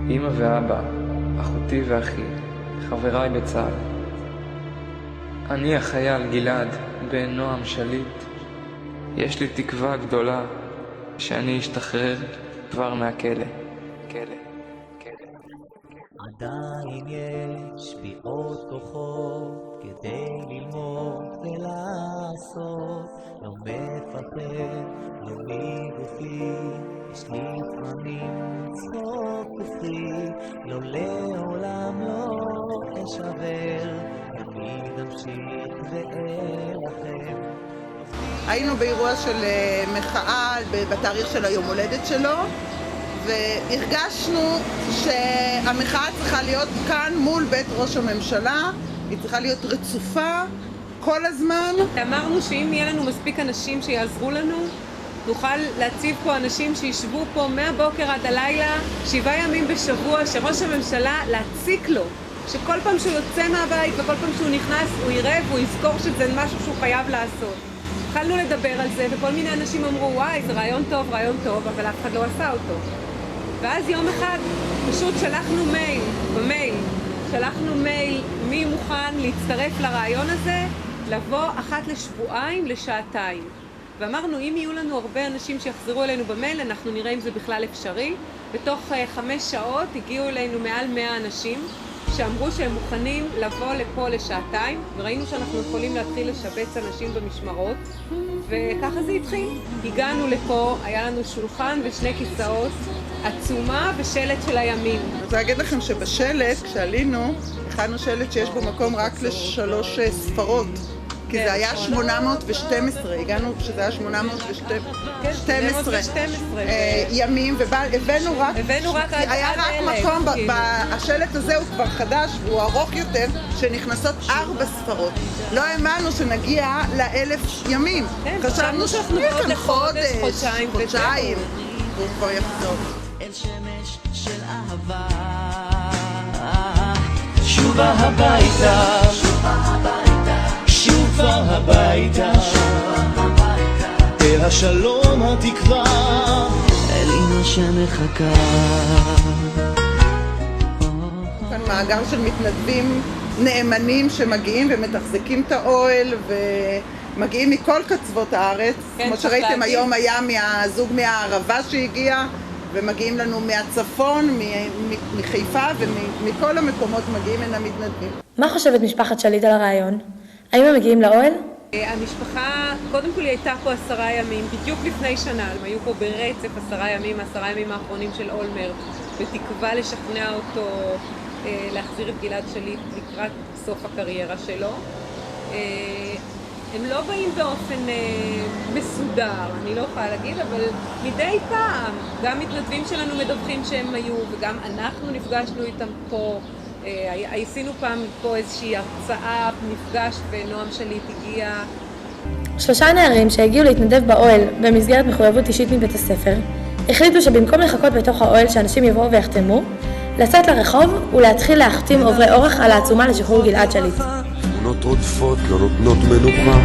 אמא ואבא, אחותי ואחי, חבריי בצה"ל. אני החייל גלעד בן נועם שליט. יש לי תקווה גדולה שאני אשתחרר כבר מהכלא. עדיין יש בי עוד כוחות כדי ללמוד ולעשות. לא מפחד, לא מגופי, יש לי תמנים צחוק ופרי. לא לעולם לא אשבר, תמיד אמשיך וארחם. היינו באירוע של מחאה בתאריך של היום הולדת שלו, והרגשנו שהמחאה צריכה להיות כאן מול בית ראש הממשלה, היא צריכה להיות רצופה כל הזמן. אמרנו שאם יהיה לנו מספיק אנשים שיעזרו לנו, נוכל להציב פה אנשים שישבו פה מהבוקר עד הלילה, 7 ימים בשבוע, שראש הממשלה להציק לו, שכל פעם שהוא יוצא מהבית וכל פעם שהוא נכנס הוא יראה והוא יזכור שזה משהו שהוא חייב לעשות. התחלנו לדבר על זה וכל מיני אנשים אמרו וואי זה רעיון טוב, אבל אף אחד לא עשה אותו. ואז יום אחד פשוט שלחנו מייל, מי מוכן להצטרף לרעיון הזה, לבוא אחת לשבועיים לשעתיים. ואמרנו אם יהיו לנו הרבה אנשים שיחזרו אלינו במייל אנחנו נראה אם זה בכלל אפשרי. בתוך 5 שעות הגיעו אלינו מעל 100 אנשים שאמרו שהם מוכנים לבוא לפה לשעתיים, וראינו שאנחנו יכולים להתחיל לשבץ אנשים במשמרות, וככה זה התחיל. הגענו לפה, היה לנו שולחן ו2 כיסאות, עצומה ושלט של הימין. אני רוצה להגיד לכם שבשלט, כשעלינו, הכנו שלט שיש בו מקום רק ל3 ספרות. כי זה היה 812, הגענו כשזה היה 812 ימים, והבאנו רק, היה רק מקום, השלט הזה הוא כבר חדש, הוא ארוך יותר, שנכנסות 4 ספרות. לא האמנו שנגיע ל1000 ימים. חשבנו שאנחנו כאן חודשיים, והוא כבר יחזור. אל שמש של אהבה, שובה הביתה, שובה הביתה, אל השלום התקווה, אל אמא שמחכה. כאן מאגר של מתנדבים נאמנים שמגיעים ומתחזקים את האוהל ומגיעים מכל קצוות הארץ. כמו שראיתם היום היה מהזוג מהערבה שהגיע, ומגיעים לנו מהצפון, מחיפה ומכל המקומות מגיעים הנה מתנדבים. מה חושבת משפחת שליט על הרעיון? האם הם מגיעים לאוהל? המשפחה, קודם כל היא הייתה פה 10 ימים, בדיוק לפני שנה, הם היו פה ברצף 10 ימים, 10 ימים האחרונים של אולמרט, בתקווה לשכנע אותו להחזיר את גלעד שליט לקראת סוף הקריירה שלו. הם לא באים באופן מסודר, אני לא יכולה להגיד, אבל מדי פעם גם מתנדבים שלנו מדווחים שהם היו, וגם אנחנו נפגשנו איתם פה. עשינו פעם פה איזושהי הרצאה, מפגש, ונועם שליט הגיע. 3 נערים שהגיעו להתנדב באוהל במסגרת מחויבות אישית מבית הספר, החליטו שבמקום לחכות בתוך האוהל שאנשים יבואו ויחתמו, לצאת לרחוב ולהתחיל להחתים עוברי אורח על העצומה לשחרור גלעד שליט. תמונות רודפות לא נותנות מנוחה,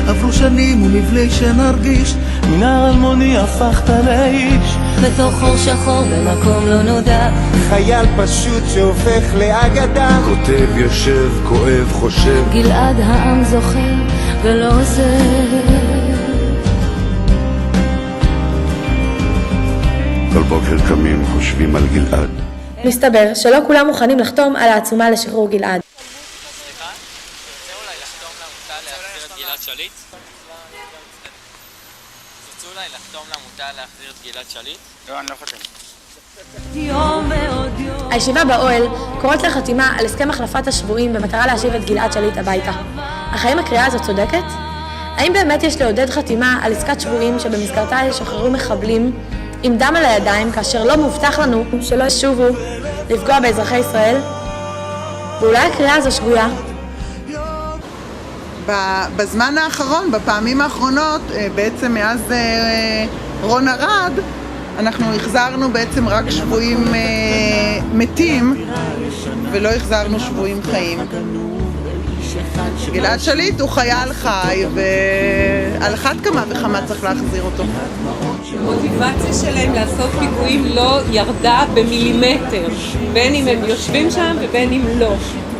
עברו שנים ומבלי שנרגיש, מנהר אלמוני הפכת לאיש, בתוך חור שחור במקום לא נודע, חייל פשוט שהופך לאגדה, כותב, יושב, כואב, חושב, גלעד העם זוכר ולא עוזר. כל בוקר קמים חושבים על גלעד. מסתבר שלא כולם מוכנים לחתום על העצומה לשחרור גלעד. סליחה? תרצה אולי לחתום לעמותה להחזיר את גלעד שליט? תרצו אולי לחתום לעמותה להחזיר את גלעד שליט? לא, אני לא חותם. הישיבה באוהל קוראת לחתימה על הסכם החלפת השבויים במטרה להשיב את גלעד שליט הביתה. אך האם הקריאה הזאת צודקת? האם באמת יש לעודד חתימה על עסקת שבויים שבמסגרתה ישוחררו מחבלים עם דם על הידיים כאשר לא מובטח לנו שלא ישובו לפגוע באזרחי ישראל? ואולי הקריאה הזו שגויה? בזמן האחרון, בפעמים האחרונות, בעצם מאז רון ארד, אנחנו החזרנו בעצם רק שבויים מתים ולא החזרנו שבויים חיים. גלעד שליט הוא חייל חי ועל אחת כמה וכמה צריך להחזיר אותו. המוטיבציה שלהם לעשות פיגועים לא ירדה במילימטר, בין אם הם יושבים שם ובין אם לא.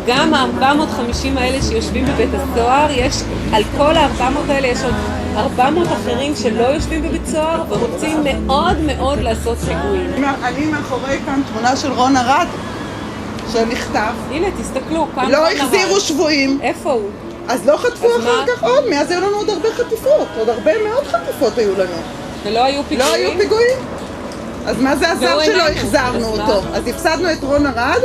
גם ה-450 האלה שיושבים בבית הסוהר, יש, על כל ה-400 האלה יש עוד 400 אחרים שלא יושבים בבית סוהר ורוצים מאוד מאוד לעשות פיגועים. אני מאחורי כאן תמונה של רון ארד שנכתב. הנה, תסתכלו, כאן לא החזירו שבויים. איפה הוא? אז לא חטפו אחר כך עוד, מאז היו לנו עוד הרבה חטיפות, עוד הרבה מאוד חטיפות היו לנו. ולא היו פיגועים? לא היו פיגועים. אז מה זה עזר שלא החזרנו אותו? אז הפסדנו את רון ארד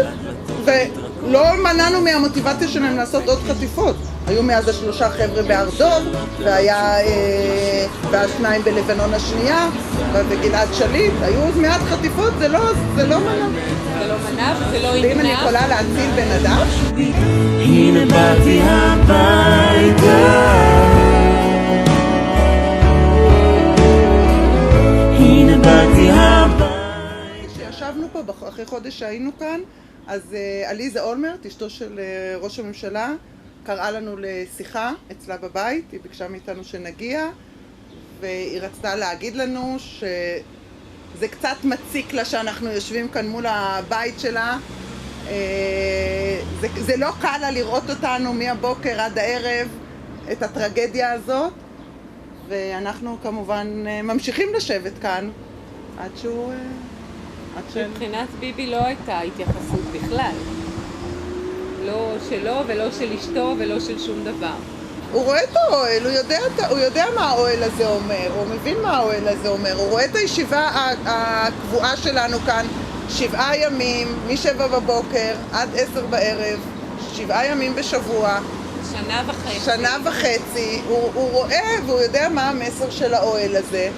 ולא מנענו מהמוטיבציה שלהם לעשות עוד חטיפות. היו מאז 3 חבר'ה בהר דב, וה2 בלבנון השנייה, וגלעד שליט, היו מעט חטיפות, זה לא מנע. זה לא מנע וזה לא ימנע. ואם אני יכולה להציל בן אדם? הנה באתי הביתה, הנה באתי הביתה. כשישבנו פה, אחרי חודש שהיינו כאן, אז עליזה אולמרט, אשתו של ראש הממשלה, קראה לנו לשיחה אצלה בבית, היא ביקשה מאיתנו שנגיע, והיא רצתה להגיד לנו שזה קצת מציק לה שאנחנו יושבים כאן מול הבית שלה. זה לא קל לה לראות אותנו מהבוקר עד הערב, את הטרגדיה הזאת, ואנחנו כמובן ממשיכים לשבת כאן עד שהוא... מבחינת ביבי לא הייתה התייחסות בכלל. לא שלו ולא של אשתו ולא של שום דבר. הוא רואה את האוהל, הוא יודע מה האוהל הזה אומר, הוא מבין מה האוהל הזה אומר, הוא רואה את הישיבה הקבועה שלנו כאן 7 ימים, מ7 בבוקר עד 10 בערב, 7 ימים בשבוע, 1.5 שנה וחצי, הוא רואה והוא יודע מה המסר של האוהל הזה.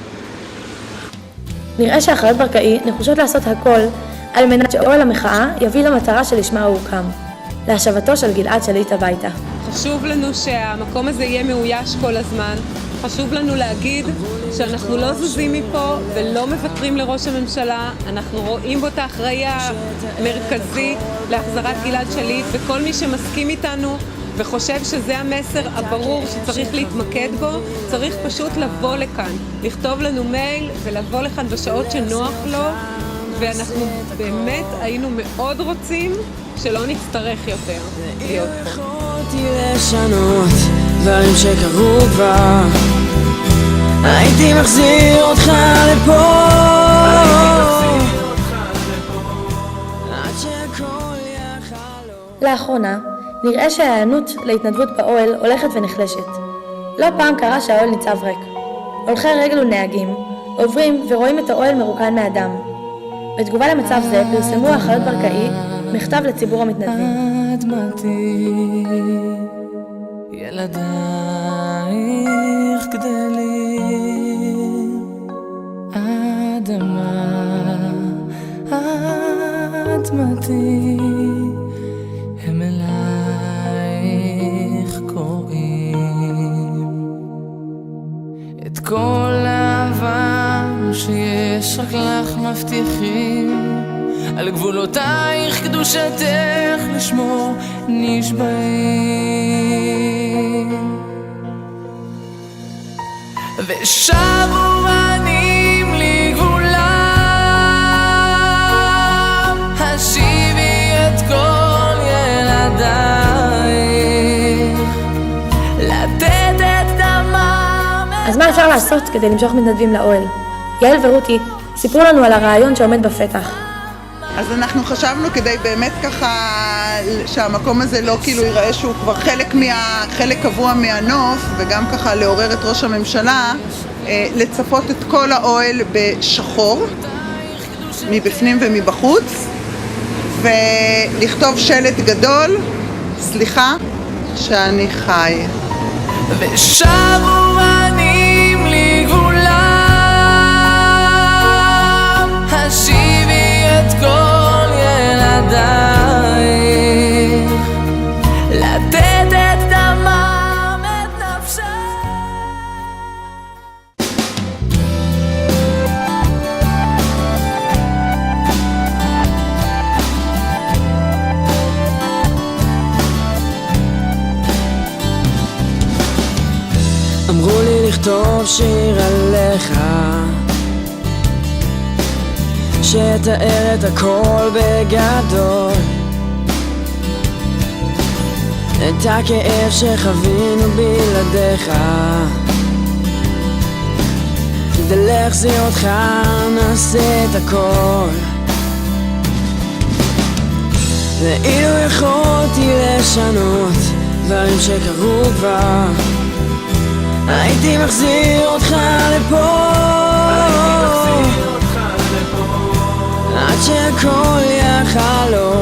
נראה שהאחיות ברקאי נחושות לעשות הכל על מנת שאוהל המחאה יביא למטרה שלשמה הוא הוקם, להשבתו של גלעד שליט הביתה. חשוב לנו שהמקום הזה יהיה מאויש כל הזמן. חשוב לנו להגיד שאנחנו לא זזים מפה ולא מוותרים לראש הממשלה. אנחנו רואים בו את האחראי המרכזי להחזרת גלעד שליט, וכל מי שמסכים איתנו וחושב שזה המסר הברור שצריך להתמקד בו, צריך פשוט לבוא לכאן, לכתוב לנו מייל ולבוא לכאן בשעות שנוח לו, ואנחנו באמת היינו מאוד רוצים שלא נצטרך יותר להיות פה. יכולתי לשנות דברים שקרו כבר, הייתי מחזיר אותך לפה, עד שהכל יחלום. לאחרונה נראה שההיענות להתנדבות באוהל הולכת ונחלשת. לא פעם קרה שהאוהל ניצב ריק. הולכי רגל ונהגים עוברים ורואים את האוהל מרוקן מאדם. בתגובה למצב זה פרסמו האחיות ברקאי מכתב לציבור המתנדבים. אדמתי, ילדייך גדלים, אדמה, אדמתי, הם אלייך קוראים. את כל האהבה שיש רק לך מבטיחים, על גבולותייך קדושתך לשמור נשבעים. ושבו בנים לגבולם, השיבי את כל ילדייך, לתת את דמם. אז מה אפשר לעשות כדי למשוך מתנדבים לאוהל? יעל ורותי סיפרו לנו על הרעיון שעומד בפתח. אז אנחנו חשבנו כדי באמת ככה שהמקום הזה לא כאילו ייראה שהוא כבר חלק קבוע מהנוף, וגם ככה לעורר את ראש הממשלה, לצפות את כל האוהל בשחור, מבפנים ומבחוץ, ולכתוב שלט גדול, סליחה שאני חי. ושבו בנים לגבולם, השיבי את כל ילדייך, לתת את דמם את נפשך. אמרו לי לכתוב שיר עליך, שתאר את הכל בגדול, את הכאב שחווינו בלעדיך. כדי להחזיר אותך נעשה את הכל. ואילו יכולתי לשנות דברים שקרו כבר, הייתי מחזיר אותך לפה, עד שהכל יהיה חלום.